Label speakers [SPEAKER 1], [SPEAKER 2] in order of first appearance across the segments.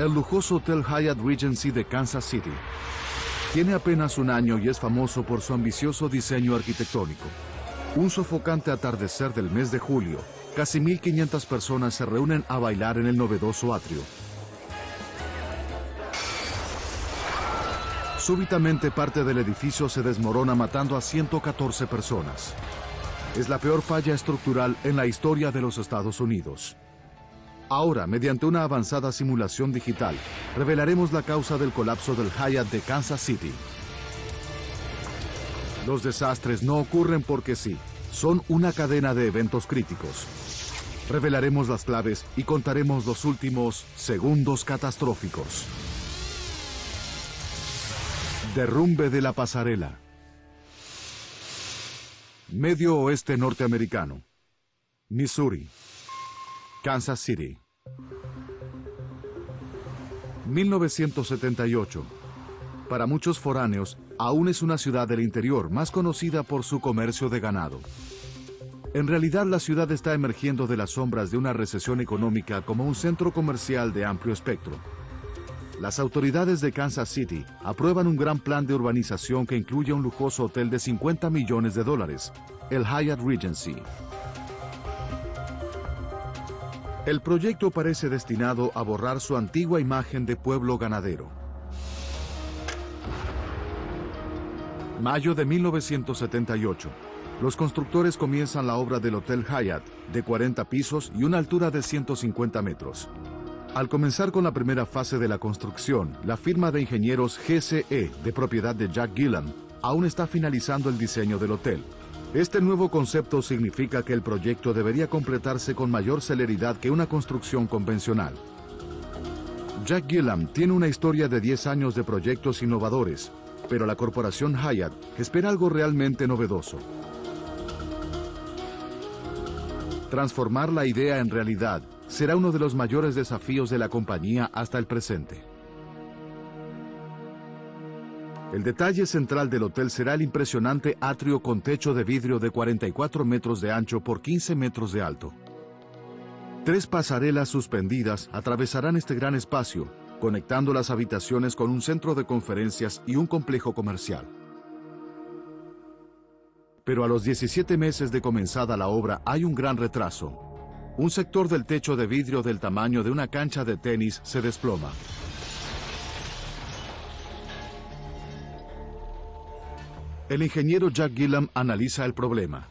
[SPEAKER 1] El lujoso Hotel Hyatt Regency de Kansas City tiene apenas un año y es famoso por su ambicioso diseño arquitectónico. Un sofocante atardecer del mes de julio, casi 1.500 personas se reúnen a bailar en el novedoso atrio. Súbitamente parte del edificio se desmorona matando a 114 personas. Es la peor falla estructural en la historia de los Estados Unidos. Ahora, mediante una avanzada simulación digital, revelaremos la causa del colapso del Hyatt de Kansas City. Los desastres no ocurren porque sí, son una cadena de eventos críticos. Revelaremos las claves y contaremos los últimos segundos catastróficos. Derrumbe de la pasarela. Medio oeste norteamericano. Missouri. Kansas City. 1978. Para muchos foráneos, aún es una ciudad del interior más conocida por su comercio de ganado. En realidad, la ciudad está emergiendo de las sombras de una recesión económica como un centro comercial de amplio espectro. Las autoridades de Kansas City aprueban un gran plan de urbanización que incluye un lujoso hotel de $50 millones, el Hyatt Regency. El proyecto parece destinado a borrar su antigua imagen de pueblo ganadero. Mayo de 1978. Los constructores comienzan la obra del Hotel Hyatt, de 40 pisos y una altura de 150 metros. Al comenzar con la primera fase de la construcción, la firma de ingenieros GCE, de propiedad de Jack Gillam, aún está finalizando el diseño del hotel. Este nuevo concepto significa que el proyecto debería completarse con mayor celeridad que una construcción convencional. Jack Gillam tiene una historia de 10 años de proyectos innovadores, pero la corporación Hyatt espera algo realmente novedoso. Transformar la idea en realidad será uno de los mayores desafíos de la compañía hasta el presente. El detalle central del hotel será el impresionante atrio con techo de vidrio de 44 metros de ancho por 15 metros de alto. 3 pasarelas suspendidas atravesarán este gran espacio, conectando las habitaciones con un centro de conferencias y un complejo comercial. Pero a los 17 meses de comenzada la obra hay un gran retraso. Un sector del techo de vidrio del tamaño de una cancha de tenis se desploma. El ingeniero Jack Gillam analiza el problema.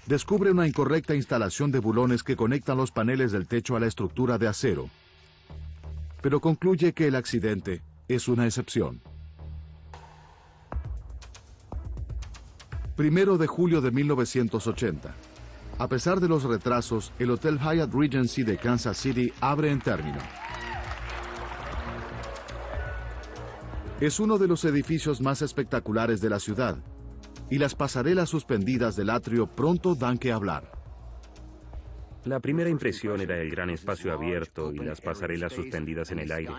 [SPEAKER 1] Descubre una incorrecta instalación de bulones que conectan los paneles del techo a la estructura de acero, pero concluye que el accidente es una excepción. 1 de julio de 1980. A pesar de los retrasos, el Hotel Hyatt Regency de Kansas City abre en término. Es uno de los edificios más espectaculares de la ciudad, y las pasarelas suspendidas del atrio pronto dan que hablar.
[SPEAKER 2] La primera impresión era el gran espacio abierto y las pasarelas suspendidas en el aire,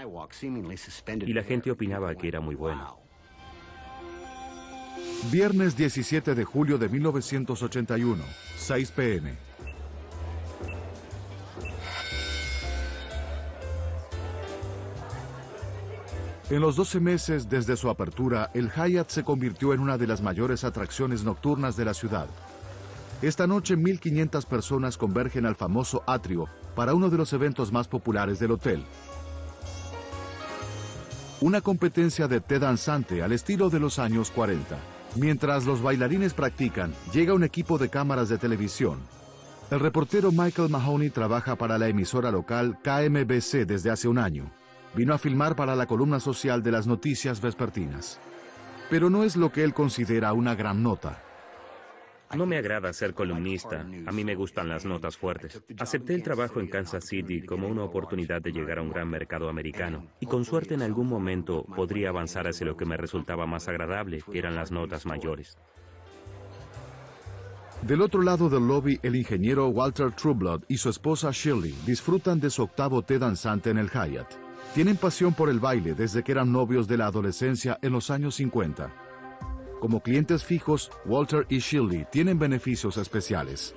[SPEAKER 2] y la gente opinaba que era muy bueno.
[SPEAKER 1] Viernes 17 de julio de 1981, 6 p.m. En los 12 meses desde su apertura, el Hyatt se convirtió en una de las mayores atracciones nocturnas de la ciudad. Esta noche 1.500 personas convergen al famoso atrio para uno de los eventos más populares del hotel. Una competencia de té danzante al estilo de los años 40. Mientras los bailarines practican, llega un equipo de cámaras de televisión. El reportero Michael Mahoney trabaja para la emisora local KMBC desde hace un año. Vino a filmar para la columna social de las noticias vespertinas. Pero no es lo que él considera una gran nota.
[SPEAKER 2] No me agrada ser columnista, a mí me gustan las notas fuertes. Acepté el trabajo en Kansas City como una oportunidad de llegar a un gran mercado americano, y con suerte en algún momento podría avanzar hacia lo que me resultaba más agradable, que eran las notas mayores.
[SPEAKER 1] Del otro lado del lobby, el ingeniero Walter Trueblood y su esposa Shirley disfrutan de su octavo té danzante en el Hyatt. Tienen pasión por el baile desde que eran novios de la adolescencia en los años 50. Como clientes fijos, Walter y Shirley tienen beneficios especiales.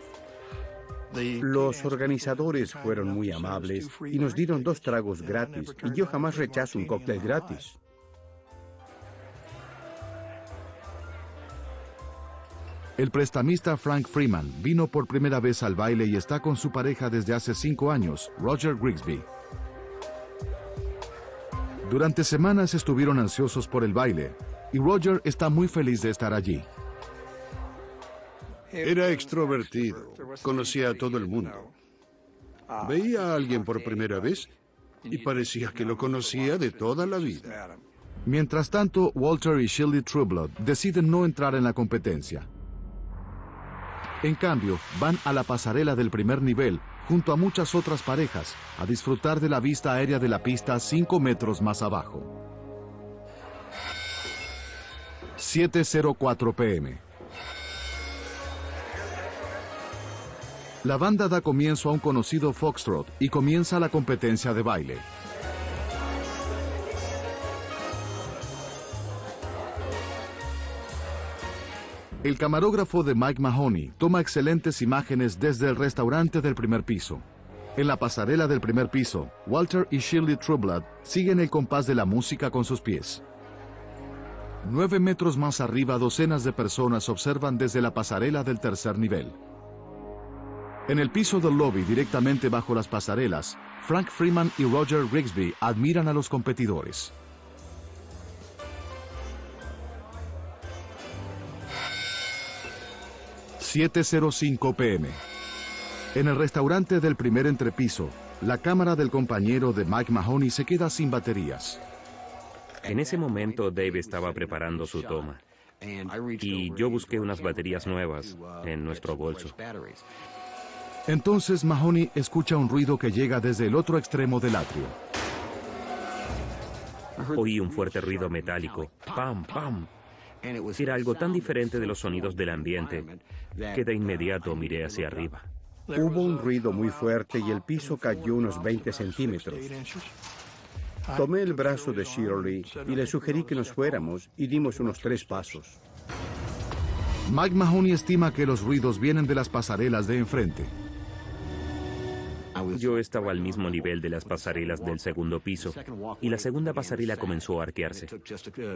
[SPEAKER 3] Los organizadores fueron muy amables y nos dieron 2 tragos gratis, y yo jamás rechazo un cóctel gratis.
[SPEAKER 1] El prestamista Frank Freeman vino por primera vez al baile y está con su pareja desde hace 5 años, Roger Grigsby. Durante semanas estuvieron ansiosos por el baile, y Roger está muy feliz de estar allí.
[SPEAKER 4] Era extrovertido, conocía a todo el mundo. Veía a alguien por primera vez y parecía que lo conocía de toda la vida.
[SPEAKER 1] Mientras tanto, Walter y Shirley Trueblood deciden no entrar en la competencia. En cambio, van a la pasarela del primer nivel, junto a muchas otras parejas, a disfrutar de la vista aérea de la pista 5 metros más abajo. 7:04 p.m. La banda da comienzo a un conocido foxtrot y comienza la competencia de baile. El camarógrafo de Mike Mahoney toma excelentes imágenes desde el restaurante del primer piso. En la pasarela del primer piso, Walter y Shirley Trueblood siguen el compás de la música con sus pies. 9 metros más arriba, docenas de personas observan desde la pasarela del tercer nivel. En el piso del lobby, directamente bajo las pasarelas, Frank Freeman y Roger Grigsby admiran a los competidores. ...7:05 p.m. En el restaurante del primer entrepiso, la cámara del compañero de Mike Mahoney se queda sin baterías.
[SPEAKER 2] En ese momento, Dave estaba preparando su toma. Y yo busqué unas baterías nuevas en nuestro bolso.
[SPEAKER 1] Entonces Mahoney escucha un ruido que llega desde el otro extremo del atrio.
[SPEAKER 2] Oí un fuerte ruido metálico. ¡Pam, pam! Era algo tan diferente de los sonidos del ambiente que de inmediato miré hacia arriba.
[SPEAKER 3] Hubo un ruido muy fuerte y el piso cayó unos 20 centímetros. Tomé el brazo de Shirley y le sugerí que nos fuéramos y dimos unos 3 pasos.
[SPEAKER 1] Mike Mahoney estima que los ruidos vienen de las pasarelas de enfrente.
[SPEAKER 2] Yo estaba al mismo nivel de las pasarelas del segundo piso, y la segunda pasarela comenzó a arquearse.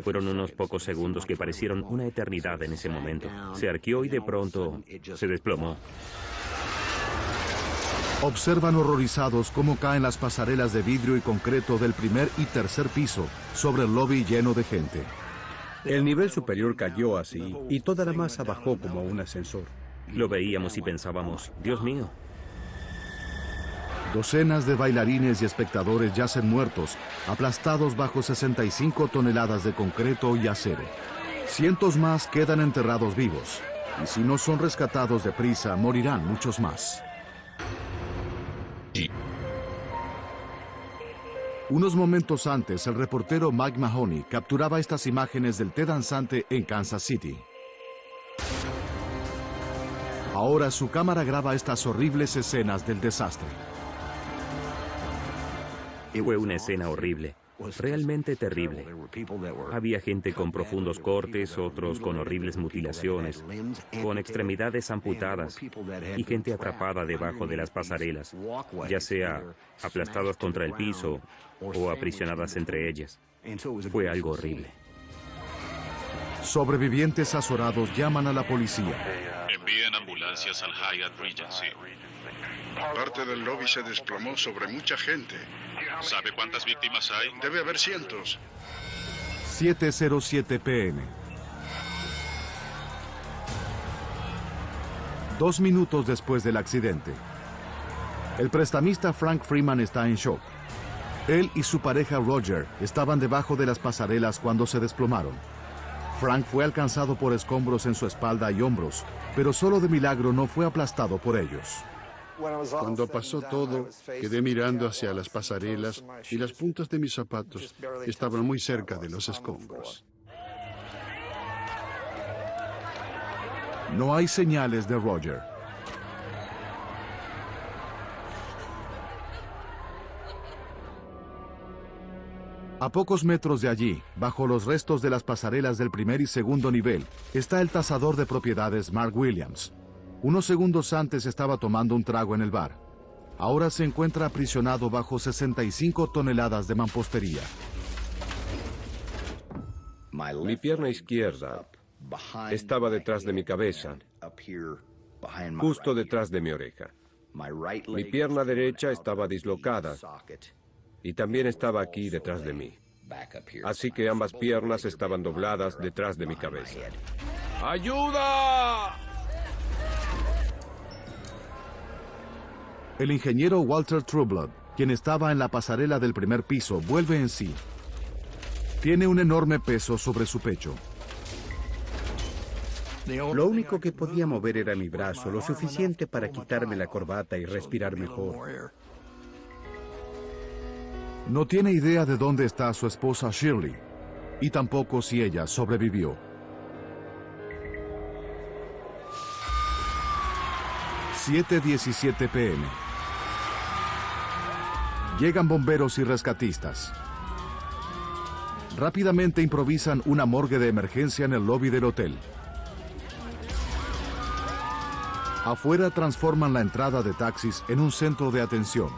[SPEAKER 2] Fueron unos pocos segundos que parecieron una eternidad en ese momento. Se arqueó y de pronto se desplomó.
[SPEAKER 1] Observan horrorizados cómo caen las pasarelas de vidrio y concreto del primer y tercer piso sobre el lobby lleno de gente.
[SPEAKER 3] El nivel superior cayó así y toda la masa bajó como un ascensor.
[SPEAKER 2] Lo veíamos y pensábamos, Dios mío.
[SPEAKER 1] Docenas de bailarines y espectadores yacen muertos, aplastados bajo 65 toneladas de concreto y acero. Cientos más quedan enterrados vivos, y si no son rescatados deprisa, morirán muchos más. Unos momentos antes, el reportero Mike Mahoney capturaba estas imágenes del té danzante en Kansas City. Ahora su cámara graba estas horribles escenas del desastre.
[SPEAKER 2] Fue una escena horrible, realmente terrible. Había gente con profundos cortes, otros con horribles mutilaciones, con extremidades amputadas y gente atrapada debajo de las pasarelas, ya sea aplastadas contra el piso o aprisionadas entre ellas. Fue algo horrible.
[SPEAKER 1] Sobrevivientes azorados llaman a la policía.
[SPEAKER 5] Envíen ambulancias al Hyatt Regency.
[SPEAKER 4] Parte del lobby se desplomó sobre mucha gente.
[SPEAKER 5] ¿Sabe cuántas víctimas hay?
[SPEAKER 4] Debe haber cientos.
[SPEAKER 1] 7:07 p.m. 2 minutos después del accidente. El prestamista Frank Freeman está en shock. Él y su pareja Roger estaban debajo de las pasarelas cuando se desplomaron. Frank fue alcanzado por escombros en su espalda y hombros, pero solo de milagro no fue aplastado por ellos.
[SPEAKER 4] Cuando pasó todo, quedé mirando hacia las pasarelas y las puntas de mis zapatos estaban muy cerca de los escombros.
[SPEAKER 1] No hay señales de Roger. A pocos metros de allí, bajo los restos de las pasarelas del primer y segundo nivel, está el tasador de propiedades Mark Williams. Unos segundos antes estaba tomando un trago en el bar. Ahora se encuentra aprisionado bajo 65 toneladas de mampostería.
[SPEAKER 6] Mi pierna izquierda estaba detrás de mi cabeza, justo detrás de mi oreja. Mi pierna derecha estaba dislocada y también estaba aquí detrás de mí. Así que ambas piernas estaban dobladas detrás de mi cabeza. ¡Ayuda!
[SPEAKER 1] El ingeniero Walter Trueblood, quien estaba en la pasarela del primer piso, vuelve en sí. Tiene un enorme peso sobre su pecho.
[SPEAKER 3] Lo único que podía mover era mi brazo, lo suficiente para quitarme la corbata y respirar mejor.
[SPEAKER 1] No tiene idea de dónde está su esposa Shirley, y tampoco si ella sobrevivió. 7:17 p.m. Llegan bomberos y rescatistas. Rápidamente improvisan una morgue de emergencia en el lobby del hotel. Afuera transforman la entrada de taxis en un centro de atención.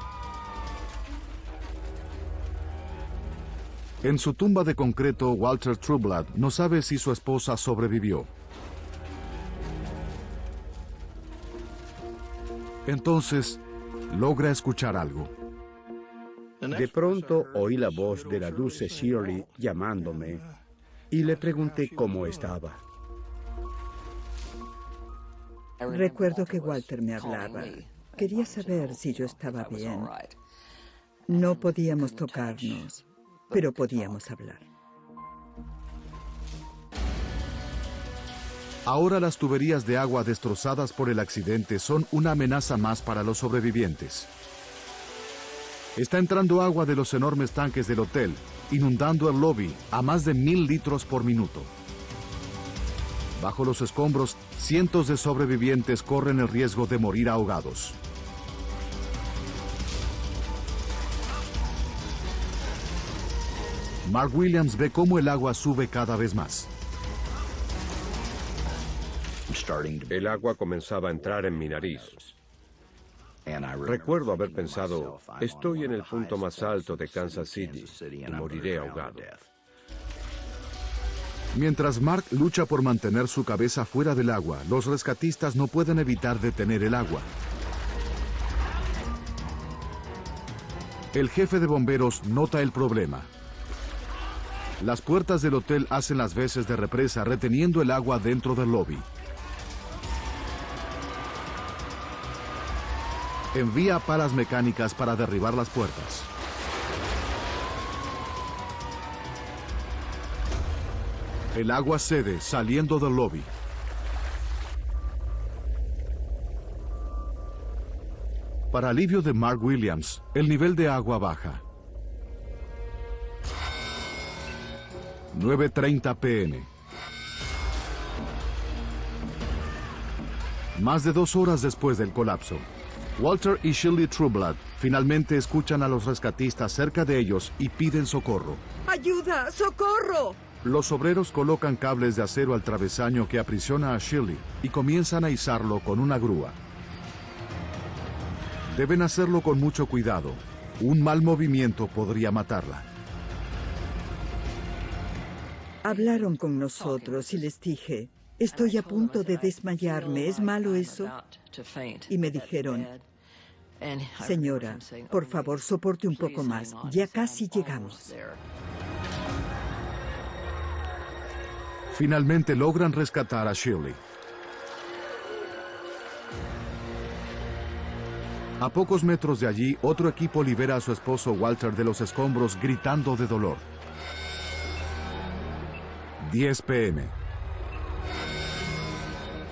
[SPEAKER 1] En su tumba de concreto, Walter Trueblood no sabe si su esposa sobrevivió. Entonces, logra escuchar algo.
[SPEAKER 3] De pronto oí la voz de la dulce Shirley llamándome y le pregunté cómo estaba.
[SPEAKER 7] Recuerdo que Walter me hablaba. Quería saber si yo estaba bien. No podíamos tocarnos, pero podíamos hablar.
[SPEAKER 1] Ahora las tuberías de agua destrozadas por el accidente son una amenaza más para los sobrevivientes. Está entrando agua de los enormes tanques del hotel, inundando el lobby a más de 1000 litros por minuto. Bajo los escombros, cientos de sobrevivientes corren el riesgo de morir ahogados. Mark Williams ve cómo el agua sube cada vez más.
[SPEAKER 6] El agua comenzaba a entrar en mi nariz. Recuerdo haber pensado, estoy en el punto más alto de Kansas City y moriré ahogado.
[SPEAKER 1] Mientras Mark lucha por mantener su cabeza fuera del agua, los rescatistas no pueden evitar detener el agua. El jefe de bomberos nota el problema. Las puertas del hotel hacen las veces de represa, reteniendo el agua dentro del lobby. Envía palas mecánicas para derribar las puertas. El agua cede, saliendo del lobby. Para alivio de Mark Williams, el nivel de agua baja. 9:30 p.m. Más de 2 horas después del colapso, Walter y Shirley Trueblood finalmente escuchan a los rescatistas cerca de ellos y piden socorro.
[SPEAKER 7] ¡Ayuda! ¡Socorro!
[SPEAKER 1] Los obreros colocan cables de acero al travesaño que aprisiona a Shirley y comienzan a izarlo con una grúa. Deben hacerlo con mucho cuidado. Un mal movimiento podría matarla.
[SPEAKER 7] Hablaron con nosotros y les dije, estoy a punto de desmayarme, ¿es malo eso? Y me dijeron, señora, por favor, soporte un poco más, ya casi llegamos.
[SPEAKER 1] Finalmente logran rescatar a Shirley. A pocos metros de allí, otro equipo libera a su esposo Walter de los escombros gritando de dolor. 10 p.m.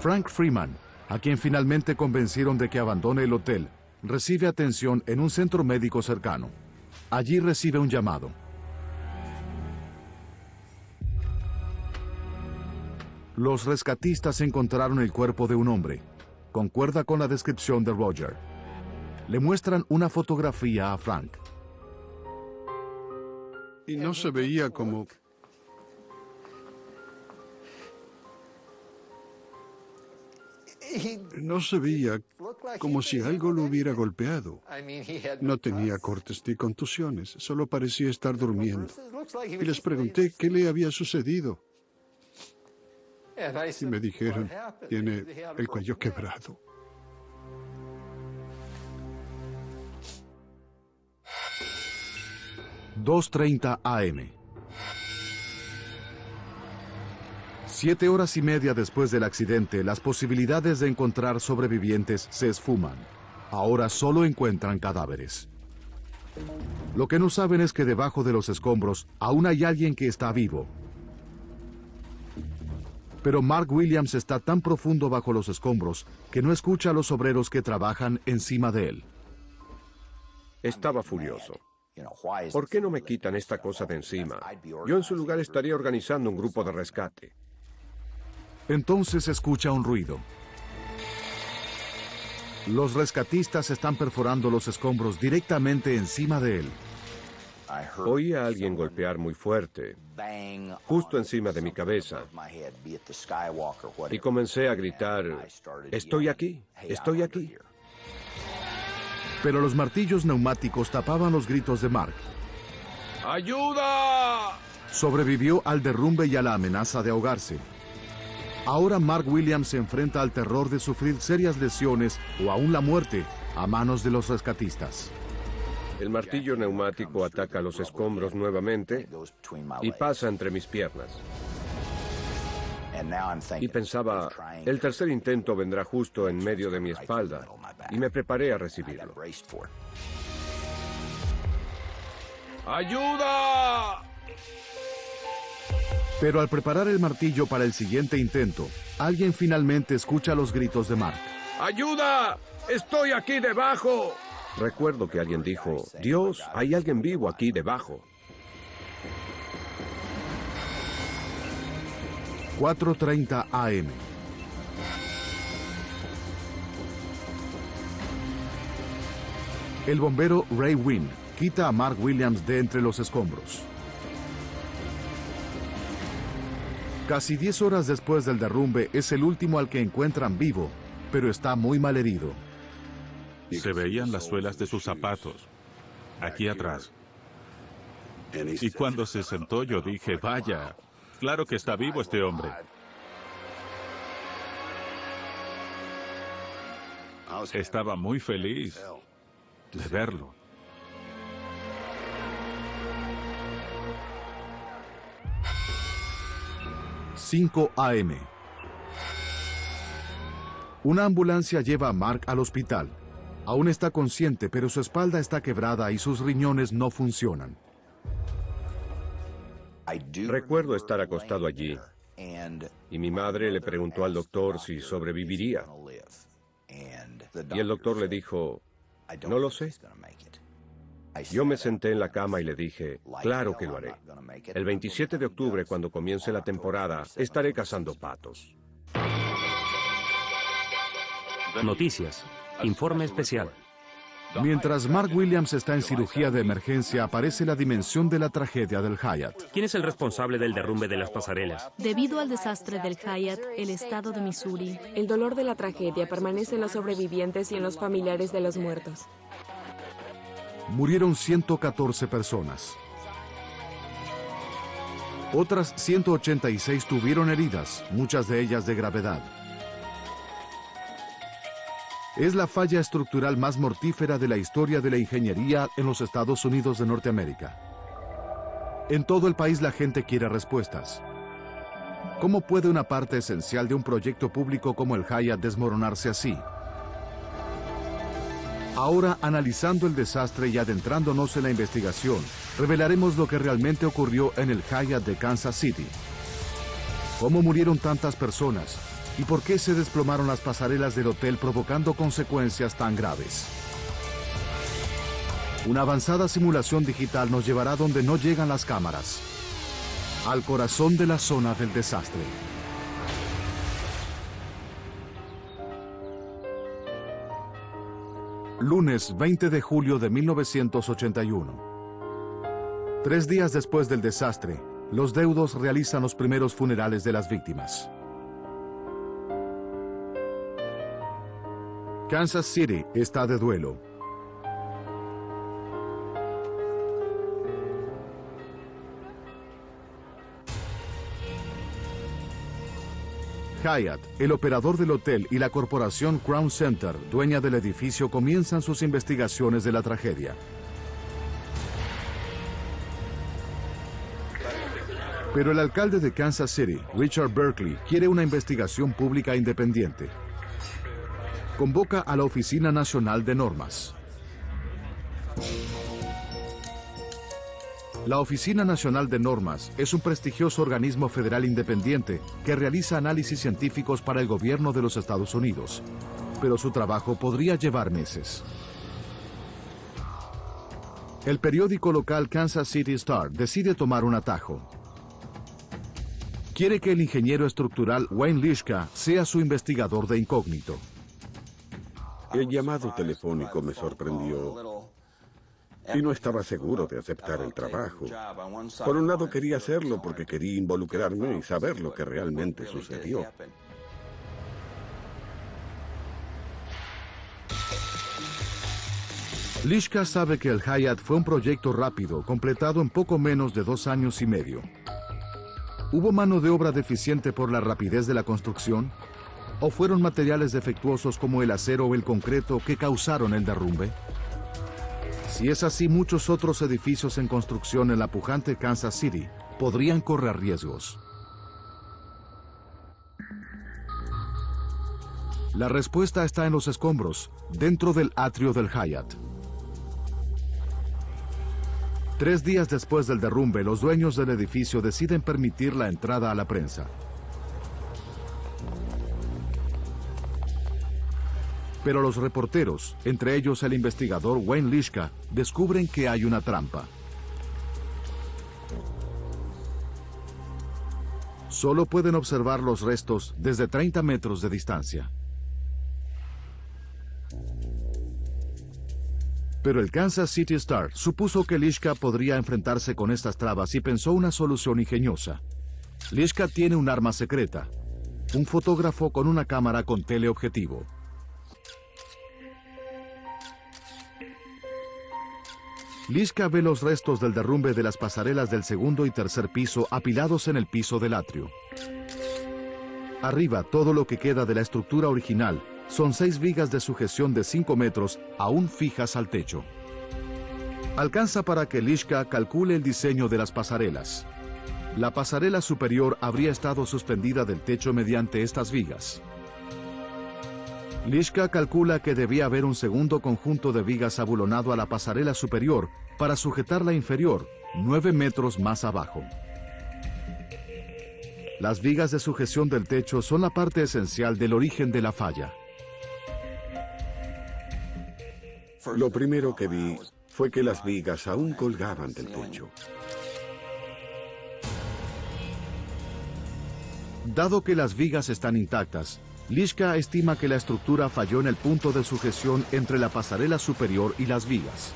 [SPEAKER 1] Frank Freeman, a quien finalmente convencieron de que abandone el hotel, recibe atención en un centro médico cercano. Allí recibe un llamado. Los rescatistas encontraron el cuerpo de un hombre. Concuerda con la descripción de Roger. Le muestran una fotografía a Frank.
[SPEAKER 4] Y no se veía como... No se veía como si algo lo hubiera golpeado. No tenía cortes ni contusiones, solo parecía estar durmiendo. Y les pregunté qué le había sucedido. Y me dijeron, tiene el cuello quebrado.
[SPEAKER 1] (2:30 AM). 7 horas y media después del accidente, las posibilidades de encontrar sobrevivientes se esfuman. Ahora solo encuentran cadáveres. Lo que no saben es que debajo de los escombros aún hay alguien que está vivo. Pero Mark Williams está tan profundo bajo los escombros que no escucha a los obreros que trabajan encima de él.
[SPEAKER 6] Estaba furioso. ¿Por qué no me quitan esta cosa de encima? Yo en su lugar estaría organizando un grupo de rescate.
[SPEAKER 1] Entonces escucha un ruido. Los rescatistas están perforando los escombros directamente encima de él.
[SPEAKER 6] Oí a alguien golpear muy fuerte, justo encima de mi cabeza, y comencé a gritar, «¡Estoy aquí! ¡Estoy aquí!».
[SPEAKER 1] Pero los martillos neumáticos tapaban los gritos de Mark.
[SPEAKER 6] ¡Ayuda!
[SPEAKER 1] Sobrevivió al derrumbe y a la amenaza de ahogarse. Ahora Mark Williams se enfrenta al terror de sufrir serias lesiones o aún la muerte a manos de los rescatistas.
[SPEAKER 6] El martillo neumático ataca los escombros nuevamente y pasa entre mis piernas. Y pensaba, el tercer intento vendrá justo en medio de mi espalda, y me preparé a recibirlo. ¡Ayuda!
[SPEAKER 1] Pero al preparar el martillo para el siguiente intento, alguien finalmente escucha los gritos de Mark.
[SPEAKER 6] ¡Ayuda! ¡Estoy aquí debajo! Recuerdo que alguien dijo, Dios, hay alguien vivo aquí debajo.
[SPEAKER 1] 4:30 AM. El bombero Ray Wynn quita a Mark Williams de entre los escombros. Casi 10 horas después del derrumbe, es el último al que encuentran vivo, pero está muy malherido.
[SPEAKER 8] Se veían las suelas de sus zapatos, aquí atrás. Y cuando se sentó yo dije, vaya, claro que está vivo este hombre. Estaba muy feliz de verlo.
[SPEAKER 1] (5 AM). Una ambulancia lleva a Mark al hospital. Aún está consciente, pero su espalda está quebrada y sus riñones no funcionan.
[SPEAKER 6] Recuerdo estar acostado allí, y mi madre le preguntó al doctor si sobreviviría. Y el doctor le dijo, no lo sé. Yo me senté en la cama y le dije, claro que lo haré. El 27 de octubre, cuando comience la temporada, estaré cazando patos.
[SPEAKER 2] Noticias. Informe especial.
[SPEAKER 1] Mientras Mark Williams está en cirugía de emergencia, aparece la dimensión de la tragedia del Hyatt.
[SPEAKER 2] ¿Quién es el responsable del derrumbe de las pasarelas?
[SPEAKER 9] Debido al desastre del Hyatt, el estado de Missouri, el dolor de la tragedia permanece en los sobrevivientes y en los familiares de los muertos.
[SPEAKER 1] Murieron 114 personas. Otras 186 tuvieron heridas, muchas de ellas de gravedad. Es la falla estructural más mortífera de la historia de la ingeniería en los Estados Unidos de Norteamérica. En todo el país la gente quiere respuestas. ¿Cómo puede una parte esencial de un proyecto público como el Hyatt desmoronarse así? Ahora, analizando el desastre y adentrándonos en la investigación, revelaremos lo que realmente ocurrió en el Hyatt de Kansas City. ¿Cómo murieron tantas personas? ¿Y por qué se desplomaron las pasarelas del hotel provocando consecuencias tan graves? Una avanzada simulación digital nos llevará donde no llegan las cámaras, al corazón de la zona del desastre. Lunes 20 de julio de 1981. 3 días después del desastre, los deudos realizan los primeros funerales de las víctimas. Kansas City está de duelo. Hyatt, el operador del hotel, y la corporación Crown Center, dueña del edificio, comienzan sus investigaciones de la tragedia. Pero el alcalde de Kansas City, Richard Berkeley, quiere una investigación pública independiente. Convoca a la Oficina Nacional de Normas. La Oficina Nacional de Normas es un prestigioso organismo federal independiente que realiza análisis científicos para el gobierno de los Estados Unidos, pero su trabajo podría llevar meses. El periódico local Kansas City Star decide tomar un atajo. Quiere que el ingeniero estructural Wayne Lischka sea su investigador de incógnito.
[SPEAKER 10] El llamado telefónico me sorprendió y no estaba seguro de aceptar el trabajo. Por un lado quería hacerlo porque quería involucrarme y saber lo que realmente sucedió.
[SPEAKER 1] Lischka sabe que el Hyatt fue un proyecto rápido, completado en poco menos de 2 años y medio. ¿Hubo mano de obra deficiente por la rapidez de la construcción? ¿O fueron materiales defectuosos como el acero o el concreto que causaron el derrumbe? Si es así, muchos otros edificios en construcción en la pujante Kansas City podrían correr riesgos. La respuesta está en los escombros, dentro del atrio del Hyatt. 3 días después del derrumbe, los dueños del edificio deciden permitir la entrada a la prensa. Pero los reporteros, entre ellos el investigador Wayne Lischka, descubren que hay una trampa. Solo pueden observar los restos desde 30 metros de distancia. Pero el Kansas City Star supuso que Lischka podría enfrentarse con estas trabas y pensó una solución ingeniosa. Lischka tiene un arma secreta, un fotógrafo con una cámara con teleobjetivo. Lischka ve los restos del derrumbe de las pasarelas del segundo y tercer piso apilados en el piso del atrio. Arriba, todo lo que queda de la estructura original son 6 vigas de sujeción de 5 metros aún fijas al techo. Alcanza para que Lischka calcule el diseño de las pasarelas. La pasarela superior habría estado suspendida del techo mediante estas vigas. Lischka calcula que debía haber un segundo conjunto de vigas abulonado a la pasarela superior para sujetar la inferior, 9 metros más abajo. Las vigas de sujeción del techo son la parte esencial del origen de la falla.
[SPEAKER 10] Lo primero que vi fue que las vigas aún colgaban del techo.
[SPEAKER 1] Dado que las vigas están intactas, Lischka estima que la estructura falló en el punto de sujeción entre la pasarela superior y las vigas.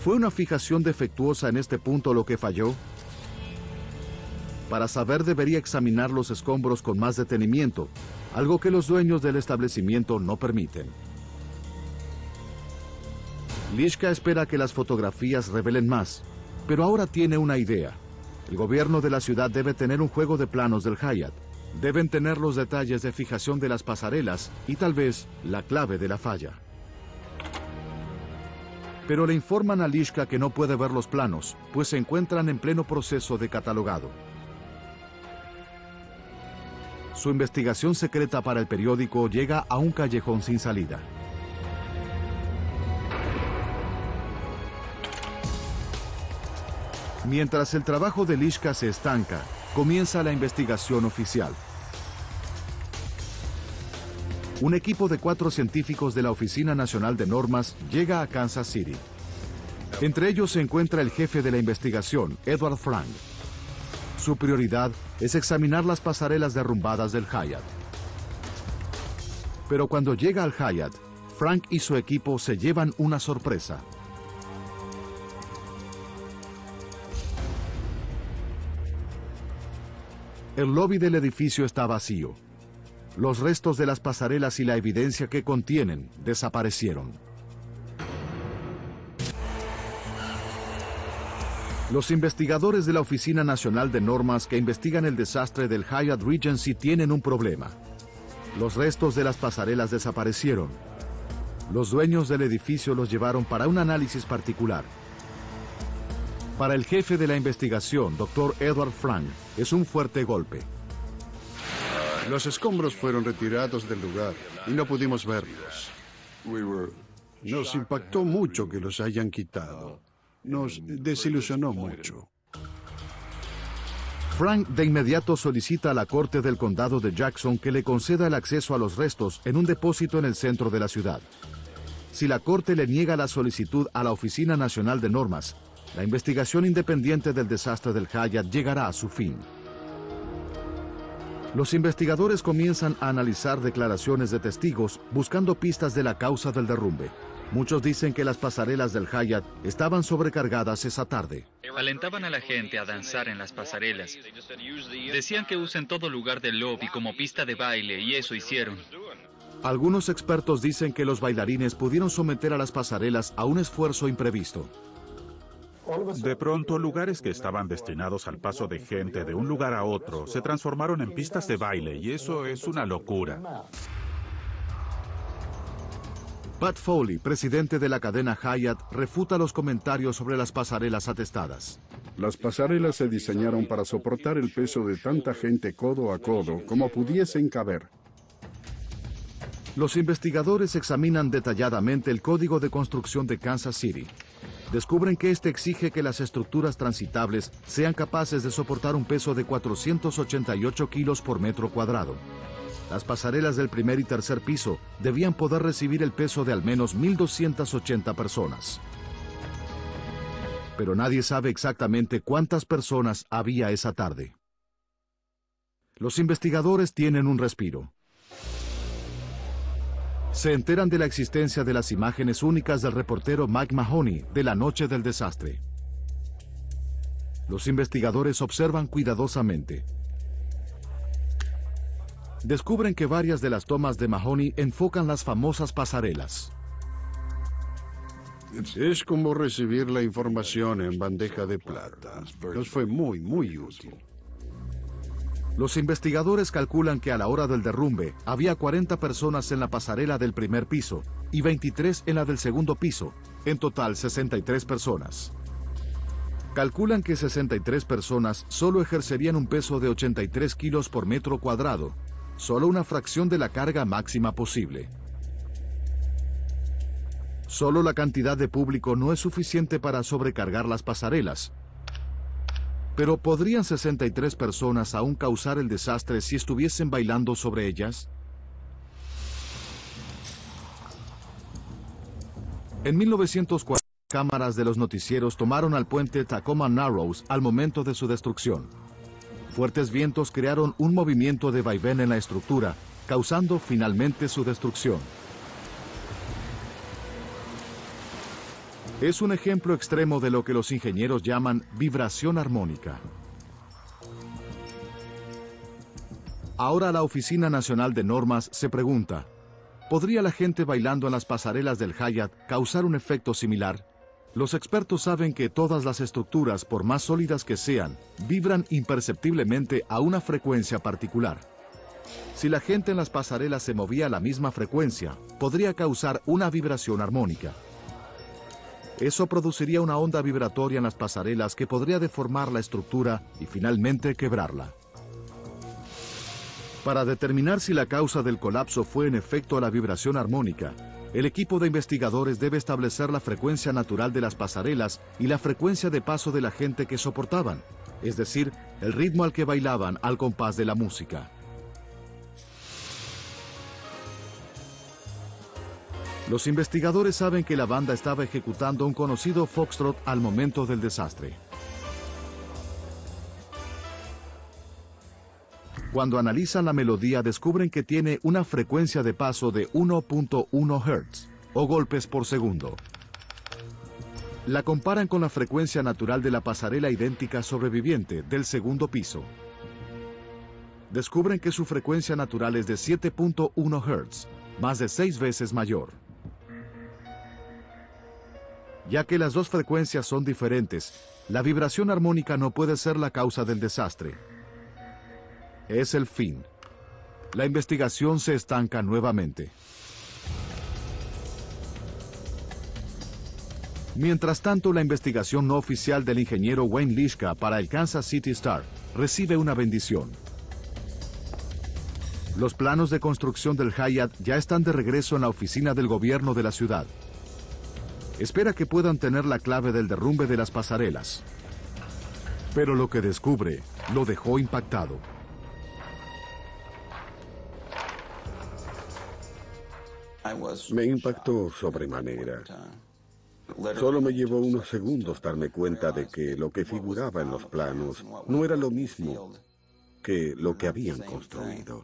[SPEAKER 1] ¿Fue una fijación defectuosa en este punto lo que falló? Para saber, debería examinar los escombros con más detenimiento, algo que los dueños del establecimiento no permiten. Lischka espera que las fotografías revelen más, pero ahora tiene una idea. El gobierno de la ciudad debe tener un juego de planos del Hyatt. Deben tener los detalles de fijación de las pasarelas y tal vez la clave de la falla. Pero le informan a Lischka que no puede ver los planos, pues se encuentran en pleno proceso de catalogado. Su investigación secreta para el periódico llega a un callejón sin salida. Mientras el trabajo de Lischka se estanca, comienza la investigación oficial. Un equipo de 4 científicos de la Oficina Nacional de Normas llega a Kansas City. Entre ellos se encuentra el jefe de la investigación, Edward Frank. Su prioridad es examinar las pasarelas derrumbadas del Hyatt. Pero cuando llega al Hyatt, Frank y su equipo se llevan una sorpresa. El lobby del edificio está vacío. los restos de las pasarelas y la evidencia que contienen desaparecieron. Los investigadores de la Oficina Nacional de Normas que investigan el desastre del Hyatt Regency tienen un problema. Los restos de las pasarelas desaparecieron. Los dueños del edificio los llevaron para un análisis particular. Para el jefe de la investigación, Dr. Edward Frank, es un fuerte golpe.
[SPEAKER 4] Los escombros fueron retirados del lugar y no pudimos verlos. Nos impactó mucho que los hayan quitado. Nos desilusionó mucho.
[SPEAKER 1] Frank de inmediato solicita a la Corte del Condado de Jackson que le conceda el acceso a los restos en un depósito en el centro de la ciudad. Si la Corte le niega la solicitud a la Oficina Nacional de Normas, la investigación independiente del desastre del Hyatt llegará a su fin. Los investigadores comienzan a analizar declaraciones de testigos buscando pistas de la causa del derrumbe. Muchos dicen que las pasarelas del Hyatt estaban sobrecargadas esa tarde.
[SPEAKER 11] Alentaban a la gente a danzar en las pasarelas. Decían que usen todo lugar del lobby como pista de baile y eso hicieron.
[SPEAKER 1] Algunos expertos dicen que los bailarines pudieron someter a las pasarelas a un esfuerzo imprevisto.
[SPEAKER 8] De pronto, lugares que estaban destinados al paso de gente de un lugar a otro se transformaron en pistas de baile y eso es una locura.
[SPEAKER 1] Pat Foley, presidente de la cadena Hyatt, refuta los comentarios sobre las pasarelas atestadas.
[SPEAKER 10] Las pasarelas se diseñaron para soportar el peso de tanta gente codo a codo como pudiesen caber.
[SPEAKER 1] Los investigadores examinan detalladamente el código de construcción de Kansas City. Descubren que este exige que las estructuras transitables sean capaces de soportar un peso de 488 kilos por metro cuadrado. Las pasarelas del primer y tercer piso debían poder recibir el peso de al menos 1.280 personas. Pero nadie sabe exactamente cuántas personas había esa tarde. Los investigadores tienen un respiro. Se enteran de la existencia de las imágenes únicas del reportero Mike Mahoney de la noche del desastre. Los investigadores observan cuidadosamente. Descubren que varias de las tomas de Mahoney enfocan las famosas pasarelas.
[SPEAKER 4] Es como recibir la información en bandeja de plata. Nos fue muy útil.
[SPEAKER 1] Los investigadores calculan que a la hora del derrumbe había 40 personas en la pasarela del primer piso y 23 en la del segundo piso, en total 63 personas. Calculan que 63 personas solo ejercerían un peso de 83 kilos por metro cuadrado, solo una fracción de la carga máxima posible. Solo la cantidad de público no es suficiente para sobrecargar las pasarelas. Pero ¿podrían 63 personas aún causar el desastre si estuviesen bailando sobre ellas? En 1940, cámaras de los noticieros tomaron al puente Tacoma Narrows al momento de su destrucción. Fuertes vientos crearon un movimiento de vaivén en la estructura, causando finalmente su destrucción. Es un ejemplo extremo de lo que los ingenieros llaman vibración armónica. Ahora la Oficina Nacional de Normas se pregunta, ¿podría la gente bailando en las pasarelas del Hyatt causar un efecto similar? Los expertos saben que todas las estructuras, por más sólidas que sean, vibran imperceptiblemente a una frecuencia particular. Si la gente en las pasarelas se movía a la misma frecuencia, podría causar una vibración armónica. Eso produciría una onda vibratoria en las pasarelas que podría deformar la estructura y finalmente quebrarla. Para determinar si la causa del colapso fue en efecto la vibración armónica, el equipo de investigadores debe establecer la frecuencia natural de las pasarelas y la frecuencia de paso de la gente que soportaban, es decir, el ritmo al que bailaban al compás de la música. Los investigadores saben que la banda estaba ejecutando un conocido foxtrot al momento del desastre. Cuando analizan la melodía, descubren que tiene una frecuencia de paso de 1.1 Hz, o golpes por segundo. La comparan con la frecuencia natural de la pasarela idéntica sobreviviente del segundo piso. descubren que su frecuencia natural es de 7.1 Hz, más de 6 veces mayor. Ya que las dos frecuencias son diferentes, la vibración armónica no puede ser la causa del desastre. Es el fin. La investigación se estanca nuevamente. Mientras tanto, la investigación no oficial del ingeniero Wayne Lischka para el Kansas City Star recibe una bendición. Los planos de construcción del Hyatt ya están de regreso en la oficina del gobierno de la ciudad. Espera que puedan tener la clave del derrumbe de las pasarelas. Pero lo que descubre lo dejó impactado.
[SPEAKER 10] Me impactó sobremanera. Solo me llevó unos segundos darme cuenta de que lo que figuraba en los planos no era lo mismo que lo que habían construido.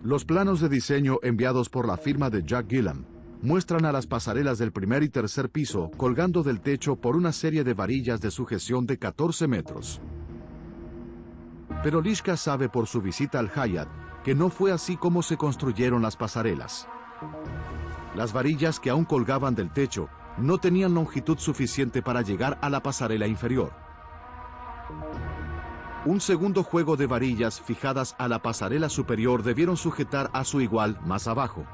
[SPEAKER 1] Los planos de diseño enviados por la firma de Jack Gillam muestran a las pasarelas del primer y tercer piso colgando del techo por una serie de varillas de sujeción de 14 metros. Pero Lischka sabe por su visita al Hyatt que no fue así como se construyeron las pasarelas. Las varillas que aún colgaban del techo no tenían longitud suficiente para llegar a la pasarela inferior. Un segundo juego de varillas fijadas a la pasarela superior debieron sujetar a su igual más abajo.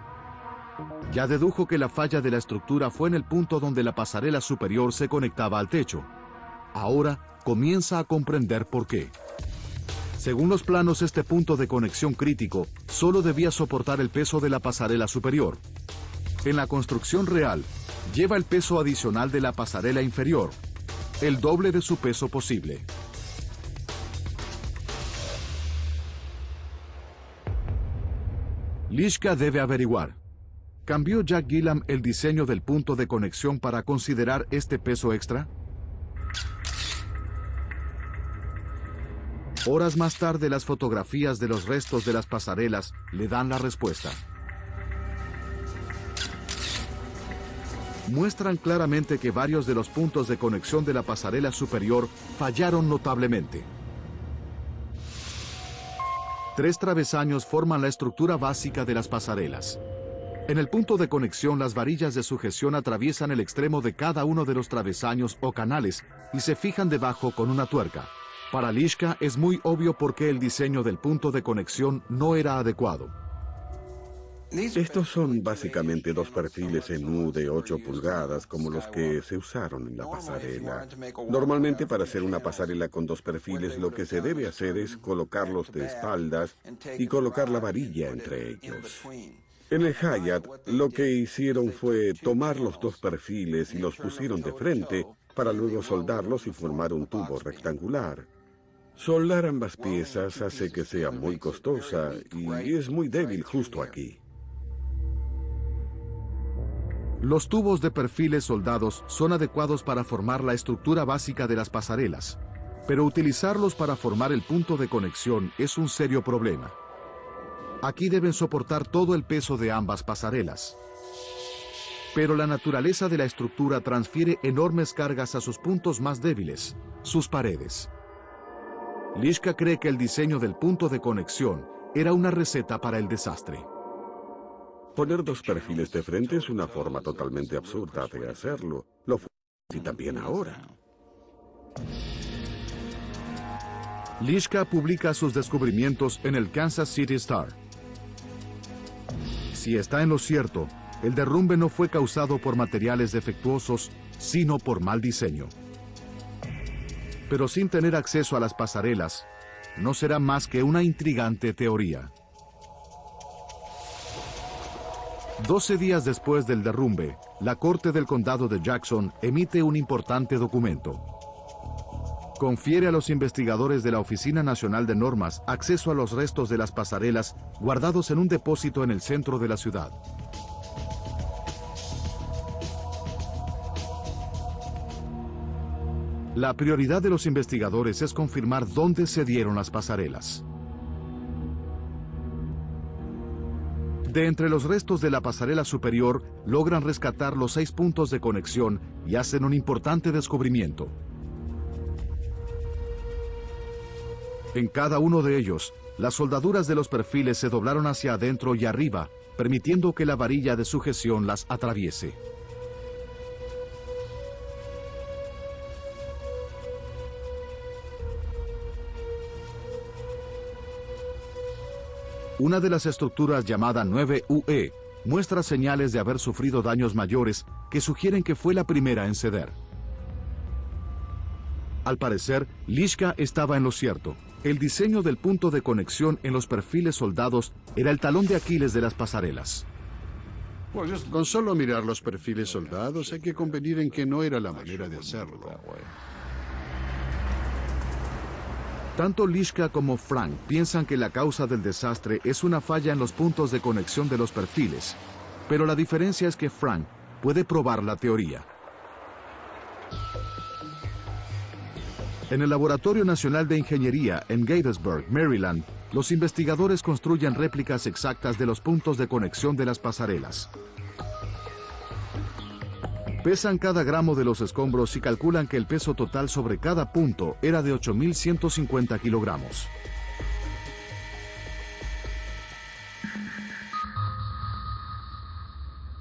[SPEAKER 1] Ya dedujo que la falla de la estructura fue en el punto donde la pasarela superior se conectaba al techo. Ahora comienza a comprender por qué. Según los planos, este punto de conexión crítico solo debía soportar el peso de la pasarela superior. En la construcción real, lleva el peso adicional de la pasarela inferior, el doble de su peso posible. Lischka debe averiguar. ¿Cambió Jack Gillam el diseño del punto de conexión para considerar este peso extra? Horas más tarde, las fotografías de los restos de las pasarelas le dan la respuesta. Muestran claramente que varios de los puntos de conexión de la pasarela superior fallaron notablemente. 3 travesaños forman la estructura básica de las pasarelas. En el punto de conexión, las varillas de sujeción atraviesan el extremo de cada uno de los travesaños o canales y se fijan debajo con una tuerca. Para Lischka es muy obvio por qué el diseño del punto de conexión no era adecuado.
[SPEAKER 10] Estos son básicamente 2 perfiles en U de 8 pulgadas como los que se usaron en la pasarela. Normalmente, para hacer una pasarela con 2 perfiles, lo que se debe hacer es colocarlos de espaldas y colocar la varilla entre ellos. En el Hyatt, lo que hicieron fue tomar los 2 perfiles y los pusieron de frente para luego soldarlos y formar un tubo rectangular. Soldar ambas piezas hace que sea muy costosa y es muy débil justo aquí.
[SPEAKER 1] Los tubos de perfiles soldados son adecuados para formar la estructura básica de las pasarelas, pero utilizarlos para formar el punto de conexión es un serio problema. Aquí deben soportar todo el peso de ambas pasarelas. Pero la naturaleza de la estructura transfiere enormes cargas a sus puntos más débiles, sus paredes. Lischka cree que el diseño del punto de conexión era una receta para el desastre.
[SPEAKER 10] Poner 2 perfiles de frente es una forma totalmente absurda de hacerlo. Lo fue y también ahora.
[SPEAKER 1] Lischka publica sus descubrimientos en el Kansas City Star. Si está en lo cierto, el derrumbe no fue causado por materiales defectuosos, sino por mal diseño. Pero sin tener acceso a las pasarelas, no será más que una intrigante teoría. 12 días después del derrumbe, la Corte del Condado de Jackson emite un importante documento. Confiere a los investigadores de la Oficina Nacional de Normas acceso a los restos de las pasarelas guardados en un depósito en el centro de la ciudad. La prioridad de los investigadores es confirmar dónde se dieron las pasarelas. De entre los restos de la pasarela superior, logran rescatar los 6 puntos de conexión y hacen un importante descubrimiento. En cada uno de ellos, las soldaduras de los perfiles se doblaron hacia adentro y arriba, permitiendo que la varilla de sujeción las atraviese. Una de las estructuras llamada 9UE muestra señales de haber sufrido daños mayores que sugieren que fue la primera en ceder. Al parecer, Lischka estaba en lo cierto. El diseño del punto de conexión en los perfiles soldados era el talón de Aquiles de las pasarelas.
[SPEAKER 4] Con solo mirar los perfiles soldados hay que convenir en que no era la manera de hacerlo.
[SPEAKER 1] Tanto Lischka como Frank piensan que la causa del desastre es una falla en los puntos de conexión de los perfiles, pero la diferencia es que Frank puede probar la teoría. En el Laboratorio Nacional de Ingeniería en Gettysburg, Maryland, los investigadores construyen réplicas exactas de los puntos de conexión de las pasarelas. Pesan cada gramo de los escombros y calculan que el peso total sobre cada punto era de 8.150 kilogramos.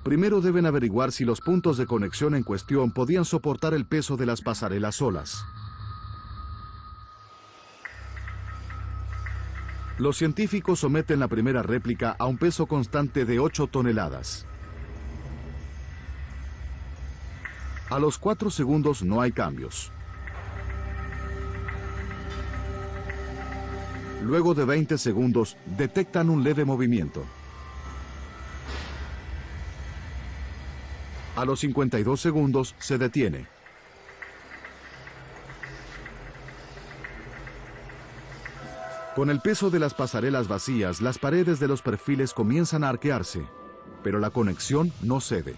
[SPEAKER 1] Primero deben averiguar si los puntos de conexión en cuestión podían soportar el peso de las pasarelas solas. Los científicos someten la primera réplica a un peso constante de 8 toneladas. A los 4 segundos no hay cambios. Luego de 20 segundos, detectan un leve movimiento. A los 52 segundos, se detiene. Con el peso de las pasarelas vacías, las paredes de los perfiles comienzan a arquearse, pero la conexión no cede.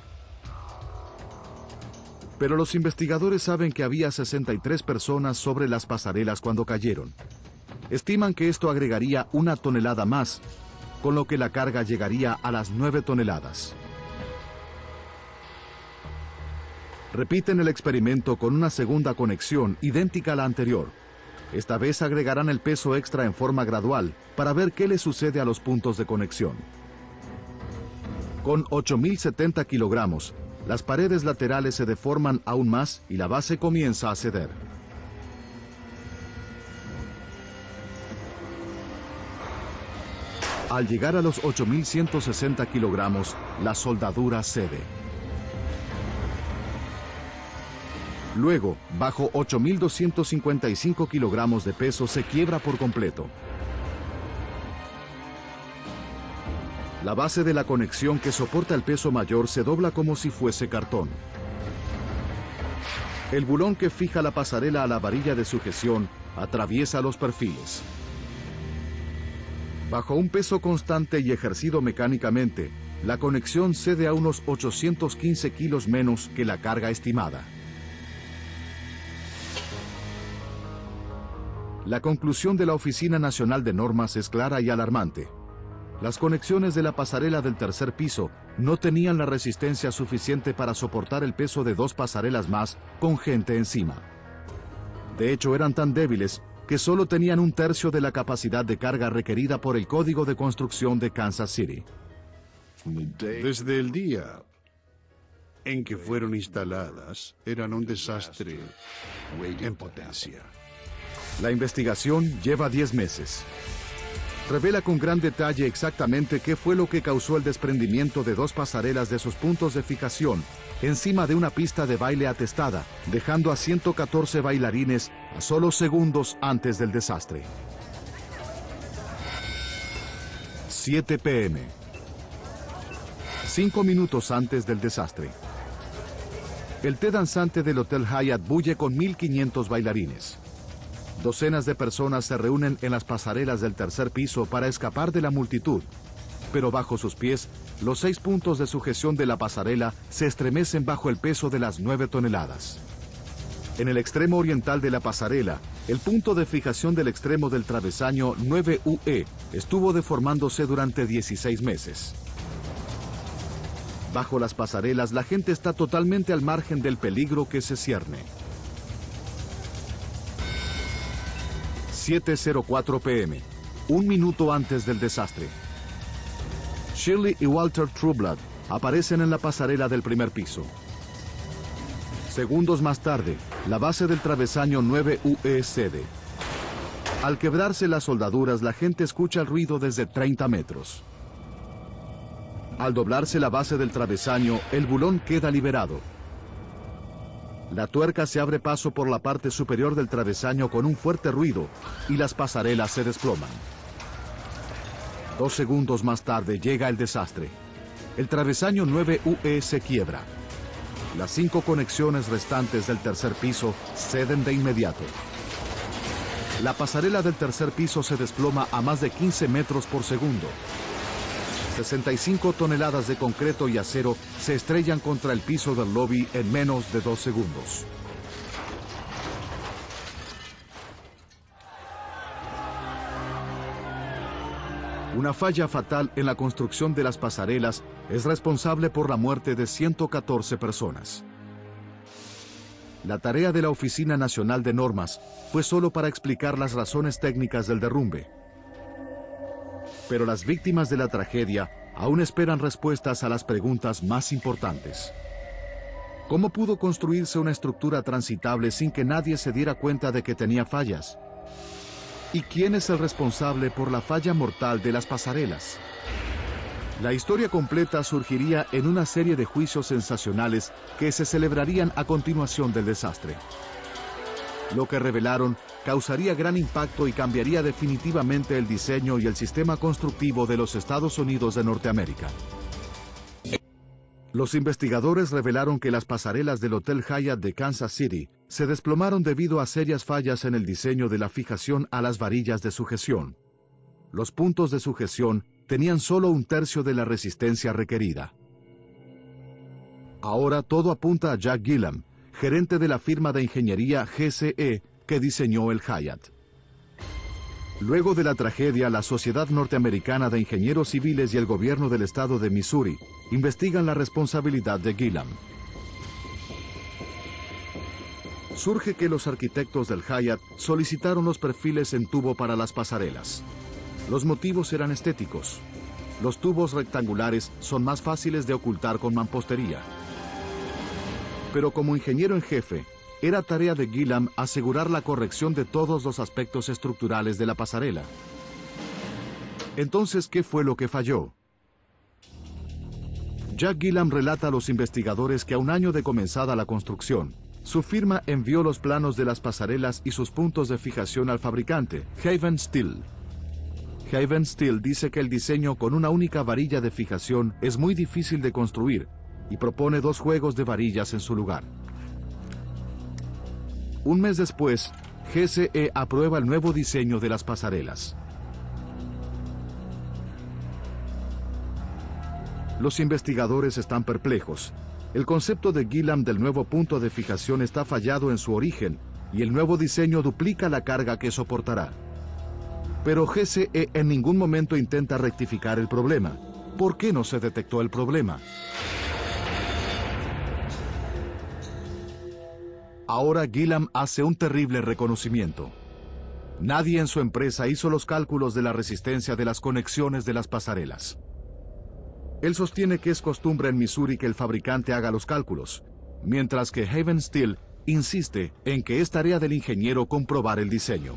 [SPEAKER 1] Pero los investigadores saben que había 63 personas sobre las pasarelas cuando cayeron. Estiman que esto agregaría 1 tonelada más, con lo que la carga llegaría a las 9 toneladas. Repiten el experimento con una segunda conexión idéntica a la anterior. Esta vez agregarán el peso extra en forma gradual para ver qué le sucede a los puntos de conexión. Con 8.070 kilogramos, las paredes laterales se deforman aún más y la base comienza a ceder. Al llegar a los 8.160 kilogramos, la soldadura cede. Luego, bajo 8.255 kilogramos de peso, se quiebra por completo. La base de la conexión que soporta el peso mayor se dobla como si fuese cartón. El bulón que fija la pasarela a la varilla de sujeción atraviesa los perfiles. Bajo un peso constante y ejercido mecánicamente, la conexión cede a unos 815 kilos menos que la carga estimada. La conclusión de la Oficina Nacional de Normas es clara y alarmante. Las conexiones de la pasarela del tercer piso no tenían la resistencia suficiente para soportar el peso de 2 pasarelas más con gente encima. De hecho, eran tan débiles que solo tenían 1/3 de la capacidad de carga requerida por el Código de Construcción de Kansas City.
[SPEAKER 4] Desde el día en que fueron instaladas, eran un desastre en potencia.
[SPEAKER 1] La investigación lleva 10 meses. Revela con gran detalle exactamente qué fue lo que causó el desprendimiento de 2 pasarelas de sus puntos de fijación encima de una pista de baile atestada, dejando a 114 bailarines a solo segundos antes del desastre. 7 p.m. 5 minutos antes del desastre. El té danzante del Hotel Hyatt bulle con 1.500 bailarines. Docenas de personas se reúnen en las pasarelas del tercer piso para escapar de la multitud, pero bajo sus pies, los 6 puntos de sujeción de la pasarela se estremecen bajo el peso de las 9 toneladas. En el extremo oriental de la pasarela, el punto de fijación del extremo del travesaño 9UE estuvo deformándose durante 16 meses. Bajo las pasarelas, la gente está totalmente al margen del peligro que se cierne. 7:04 p.m., un minuto antes del desastre. Shirley y Walter Trueblood aparecen en la pasarela del primer piso. Segundos más tarde, la base del travesaño 9UE cede. Al quebrarse las soldaduras, la gente escucha el ruido desde 30 metros. Al doblarse la base del travesaño, el bulón queda liberado. La tuerca se abre paso por la parte superior del travesaño con un fuerte ruido y las pasarelas se desploman. 2 segundos más tarde llega el desastre. El travesaño 9UE se quiebra. Las 5 conexiones restantes del tercer piso ceden de inmediato. La pasarela del tercer piso se desploma a más de 15 metros por segundo. 65 toneladas de concreto y acero se estrellan contra el piso del lobby en menos de 2 segundos. Una falla fatal en la construcción de las pasarelas es responsable por la muerte de 114 personas. La tarea de la Oficina Nacional de Normas fue solo para explicar las razones técnicas del derrumbe. Pero las víctimas de la tragedia aún esperan respuestas a las preguntas más importantes. ¿Cómo pudo construirse una estructura transitable sin que nadie se diera cuenta de que tenía fallas? ¿Y quién es el responsable por la falla mortal de las pasarelas? La historia completa surgiría en una serie de juicios sensacionales que se celebrarían a continuación del desastre. Lo que revelaron causaría gran impacto y cambiaría definitivamente el diseño y el sistema constructivo de los Estados Unidos de Norteamérica. Los investigadores revelaron que las pasarelas del Hotel Hyatt de Kansas City se desplomaron debido a serias fallas en el diseño de la fijación a las varillas de sujeción. Los puntos de sujeción tenían solo 1/3 de la resistencia requerida. Ahora todo apunta a Jack Gillam, gerente de la firma de ingeniería GCE que diseñó el Hyatt. Luego de la tragedia, la Sociedad Norteamericana de Ingenieros Civiles y el gobierno del estado de Missouri investigan la responsabilidad de Gillam. Surge que los arquitectos del Hyatt solicitaron los perfiles en tubo para las pasarelas. Los motivos eran estéticos. Los tubos rectangulares son más fáciles de ocultar con mampostería. Pero como ingeniero en jefe, era tarea de Gillam asegurar la corrección de todos los aspectos estructurales de la pasarela. Entonces, ¿qué fue lo que falló? Jack Gillam relata a los investigadores que a un año de comenzada la construcción, su firma envió los planos de las pasarelas y sus puntos de fijación al fabricante, Haven Steel. Haven Steel dice que el diseño con una única varilla de fijación es muy difícil de construir y propone 2 juegos de varillas en su lugar. Un mes después, GCE aprueba el nuevo diseño de las pasarelas. Los investigadores están perplejos. El concepto de Gillam del nuevo punto de fijación está fallado en su origen y el nuevo diseño duplica la carga que soportará. Pero GCE en ningún momento intenta rectificar el problema. ¿Por qué no se detectó el problema? Ahora Gillam hace un terrible reconocimiento. Nadie en su empresa hizo los cálculos de la resistencia de las conexiones de las pasarelas. Él sostiene que es costumbre en Missouri que el fabricante haga los cálculos, mientras que Haven Steel insiste en que es tarea del ingeniero comprobar el diseño.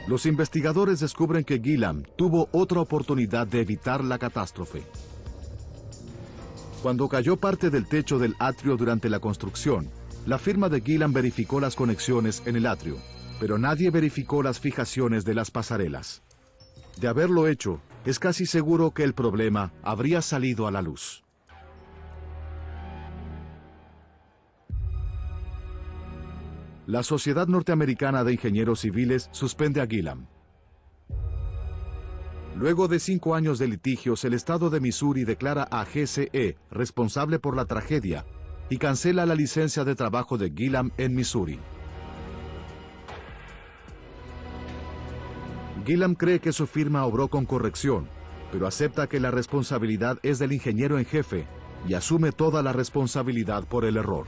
[SPEAKER 1] Los investigadores descubren que Gillam tuvo otra oportunidad de evitar la catástrofe. Cuando cayó parte del techo del atrio durante la construcción, la firma de Gillam verificó las conexiones en el atrio, pero nadie verificó las fijaciones de las pasarelas. De haberlo hecho, es casi seguro que el problema habría salido a la luz. La Sociedad Norteamericana de Ingenieros Civiles suspende a Gillam. Luego de 5 años de litigios, el estado de Missouri declara a GCE responsable por la tragedia y cancela la licencia de trabajo de Gillam en Missouri. Gillam cree que su firma obró con corrección, pero acepta que la responsabilidad es del ingeniero en jefe y asume toda la responsabilidad por el error.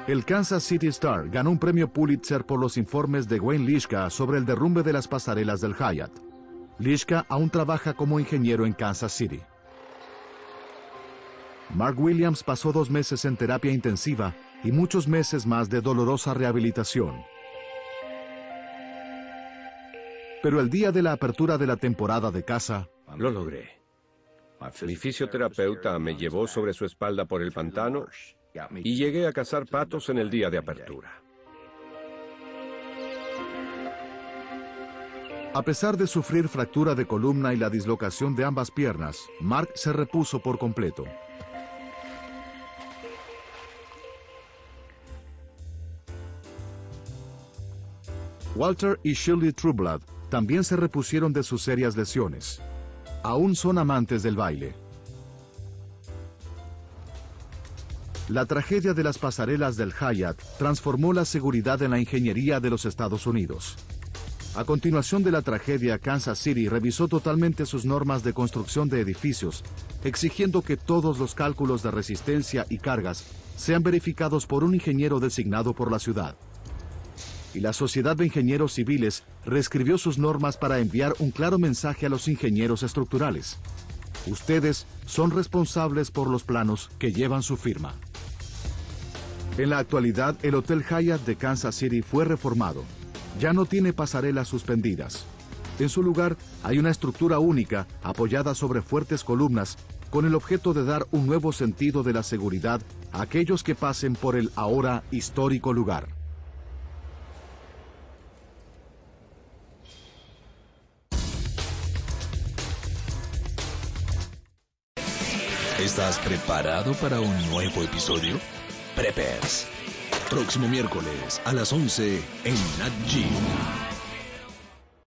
[SPEAKER 1] El Kansas City Star ganó un premio Pulitzer por los informes de Wayne Lischka sobre el derrumbe de las pasarelas del Hyatt. Lischka aún trabaja como ingeniero en Kansas City. Mark Williams pasó 2 meses en terapia intensiva y muchos meses más de dolorosa rehabilitación. Pero el día de la apertura de la temporada de caza,
[SPEAKER 6] lo logré. Mi fisioterapeuta me llevó sobre su espalda por el pantano y llegué a cazar patos en el día de apertura.
[SPEAKER 1] A pesar de sufrir fractura de columna y la dislocación de ambas piernas, Mark se repuso por completo. Walter y Shirley Trueblood también se repusieron de sus serias lesiones. Aún son amantes del baile. La tragedia de las pasarelas del Hyatt transformó la seguridad en la ingeniería de los Estados Unidos. A continuación de la tragedia, Kansas City revisó totalmente sus normas de construcción de edificios, exigiendo que todos los cálculos de resistencia y cargas sean verificados por un ingeniero designado por la ciudad. Y la Sociedad de Ingenieros Civiles reescribió sus normas para enviar un claro mensaje a los ingenieros estructurales. Ustedes son responsables por los planos que llevan su firma. En la actualidad, el Hotel Hyatt de Kansas City fue reformado. Ya no tiene pasarelas suspendidas. En su lugar, hay una estructura única, apoyada sobre fuertes columnas, con el objeto de dar un nuevo sentido de la seguridad a aquellos que pasen por el ahora histórico lugar.
[SPEAKER 12] ¿Estás preparado para un nuevo episodio? Preppers. Próximo miércoles a las 11 en Nat Geo.